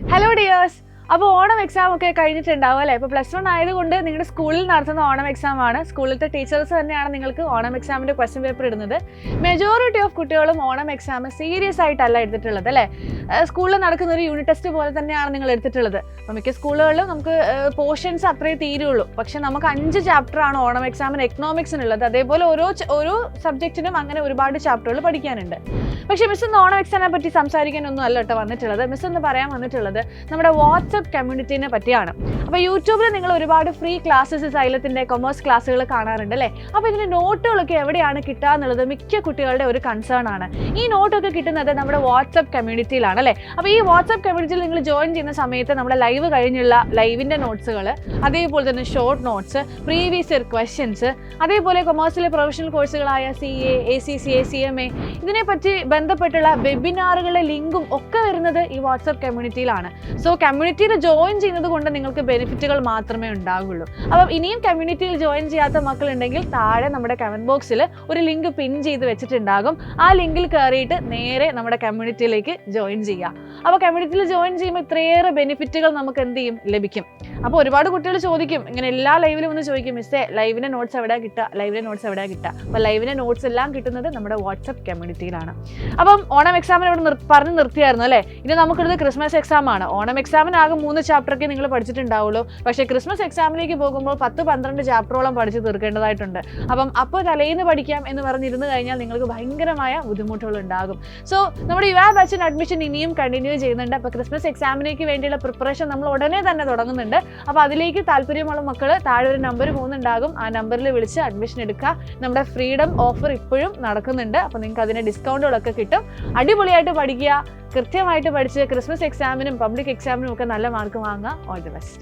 Hello dears! അപ്പോൾ Onam exam ഒക്കെ കഴിഞ്ഞിട്ടുണ്ടാവും അല്ലേ? ഇപ്പോൾ +1 ആയതുകൊണ്ട് നിങ്ങളുടെ സ്കൂളിൽ നടത്തുന്ന ഓണം എക്സാം ആണ്. സ്കൂളിലത്തെ ടീച്ചേഴ്സ് തന്നെയാണ് നിങ്ങൾക്ക് ഓണം എക്സാമിൻ്റെ ക്വസ്റ്റ്യൻ പേപ്പർ ഇടുന്നത്. മെജോറിറ്റി ഓഫ് കുട്ടികളും ഓണം എക്സാം സീരിയസ് ആയിട്ടല്ല എടുത്തിട്ടുള്ളത് അല്ലേ? സ്കൂളിൽ നടക്കുന്ന ഒരു യൂണിറ്റ് ടെസ്റ്റ് പോലെ തന്നെയാണ് നിങ്ങൾ എടുത്തിട്ടുള്ളത്. അപ്പോൾ മിക്ക സ്കൂളുകളിലും നമുക്ക് പോർഷൻസ് അത്രയേ തീരുള്ളൂ. പക്ഷേ നമുക്ക് 5 ചാപ്റ്ററാണ് ഓണം എക്സാമിന് എക്കണോമിക്സിനുള്ളത്. അതേപോലെ ഓരോ സബ്ജക്റ്റിനും അങ്ങനെ ഒരുപാട് ചാപ്റ്ററുകൾ പഠിക്കാനുണ്ട്. പക്ഷേ മിസ് ഇന്ന് ഓണം എക്സാമിനെ പറ്റി സംസാരിക്കാനൊന്നും അല്ല കേട്ടോ വന്നിട്ടുള്ളത്. മിസ് എന്ന് പറയാൻ വന്നിട്ടുള്ളത് നമ്മുടെ വാട്സപ്പ് കമ്മ്യൂണിറ്റിനെ പറ്റിയാണ്. അപ്പോൾ യൂട്യൂബിൽ നിങ്ങൾ ഒരുപാട് ഫ്രീ ക്ലാസ്സസ് സൈലത്തിൻ്റെ കൊമേഴ്സ് ക്ലാസ്സുകൾ കാണാറുണ്ട് അല്ലേ? അപ്പോൾ ഇതിൻ്റെ നോട്ടുകളൊക്കെ എവിടെയാണ് കിട്ടുക എന്നുള്ളത് മിക്ക കുട്ടികളുടെ ഒരു കൺസേൺ ആണ്. ഈ നോട്ടൊക്കെ കിട്ടുന്നത് നമ്മുടെ വാട്സപ്പ് കമ്മ്യൂണിറ്റിയിലാണ് അല്ലേ? അപ്പോൾ ഈ വാട്സപ്പ് കമ്മ്യൂണിറ്റിയിൽ നിങ്ങൾ ജോയിൻ ചെയ്യുന്ന സമയത്ത് നമ്മുടെ ലൈവ് കഴിഞ്ഞുള്ള ലൈവിൻ്റെ നോട്ട്സുകൾ, അതേപോലെ തന്നെ short notes, previous year questions, അതേപോലെ കൊമേഴ്സിലെ പ്രൊഫഷണൽ കോഴ്സുകളായ CA, ACCA, CMA ഇതിനെപ്പറ്റി ബന്ധപ്പെട്ടുള്ള വെബിനാറുകളുടെ ലിങ്കും ഒക്കെ വരുന്നത് ഈ വാട്സപ്പ് കമ്മ്യൂണിറ്റിയിലാണ്. സോ കമ്മ്യൂണിറ്റിയിൽ ജോയിൻ ചെയ്യുന്നത് കൊണ്ട് നിങ്ങൾക്ക് ബെനിഫിറ്റുകൾ മാത്രമേ ഉണ്ടാവുകയുള്ളൂ. അപ്പം ഇനിയും കമ്മ്യൂണിറ്റിയിൽ ജോയിൻ ചെയ്യാത്ത മക്കളുണ്ടെങ്കിൽ താഴെ നമ്മുടെ കമൻറ്റ് ബോക്സിൽ ഒരു ലിങ്ക് പിൻ ചെയ്ത് വെച്ചിട്ടുണ്ടാകും. ആ ലിങ്കിൽ കയറിയിട്ട് നേരെ നമ്മുടെ കമ്മ്യൂണിറ്റിയിലേക്ക് ജോയിൻ ചെയ്യുക. അപ്പോൾ കമ്മ്യൂണിറ്റിയിൽ ജോയിൻ ചെയ്യുമ്പോൾ ഇത്രയേറെ ബെനിഫിറ്റുകൾ നമുക്ക് എന്ത് ചെയ്യും ലഭിക്കും. അപ്പോൾ ഒരുപാട് കുട്ടികൾ ചോദിക്കും, ഇങ്ങനെ എല്ലാ ലൈവിലും ഒന്ന് ചോദിക്കും, മിസ്സേ ലൈവിൻ്റെ നോട്ട്സ് എവിടെ കിട്ടുക, ലൈവിൻ്റെ നോട്ട്സ് എവിടെ കിട്ടുക. അപ്പോൾ ലൈവിൻ്റെ നോട്ട്സ് എല്ലാം കിട്ടുന്നത് നമ്മുടെ വാട്സപ്പ് കമ്മ്യൂണിറ്റിയിലാണ്. അപ്പം ഓണം എക്സാമിന് ഇവിടെ പറഞ്ഞ് നിർത്തിയായിരുന്നു അല്ലേ? ഇനി നമുക്കിത് ക്രിസ്മസ് എക്സാം ആണ്. ഓണം എക്സാമിനാകെ 3 ചാപ്റ്ററൊക്കെ നിങ്ങൾ പഠിച്ചിട്ടുണ്ടാവുള്ളൂ. പക്ഷേ ക്രിസ്മസ് എക്സാമിലേക്ക് പോകുമ്പോൾ 10-12 ചാപ്റ്ററോളം പഠിച്ച് തീർക്കേണ്ടതായിട്ടുണ്ട്. അപ്പോൾ തലേന്ന് പഠിക്കാം എന്ന് പറഞ്ഞിരുന്നു കഴിഞ്ഞാൽ നിങ്ങൾക്ക് ഭയങ്കരമായ ബുദ്ധിമുട്ടുകൾ ഉണ്ടാകും. സോ നമ്മുടെ യുവ ബാച്ചിന് അഡ്മിഷൻ ഇനിയും കണ്ടിന്യൂ ചെയ്യുന്നുണ്ട്. അപ്പോൾ ക്രിസ്മസ് എക്സാമിലേക്ക് വേണ്ടിയുള്ള പ്രിപ്പറേഷൻ നമ്മൾ ഉടനെ തന്നെ തുടങ്ങുന്നുണ്ട്. അപ്പോൾ അതിലേക്ക് താല്പര്യമുള്ള മക്കൾ താഴെ ഒരു നമ്പർ പോകുന്നുണ്ടാകും. ആ നമ്പറിൽ വിളിച്ച് അഡ്മിഷൻ എടുക്കുക. നമ്മുടെ ഫ്രീഡം ഓഫർ ഇപ്പോഴും നടക്കുന്നുണ്ട്. അപ്പോൾ നിങ്ങൾക്ക് അതിന് ഡിസ്കൗണ്ടുകളൊക്കെ കിട്ടും. അടിപൊളിയായിട്ട് പഠിക്കുക, കൃത്യമായിട്ട് പഠിച്ച് ക്രിസ്മസ് എക്സാമിനും പബ്ലിക് എക്സാമിനും ഒക്കെ നല്ല മാർക്ക് വാങ്ങുക. All the best.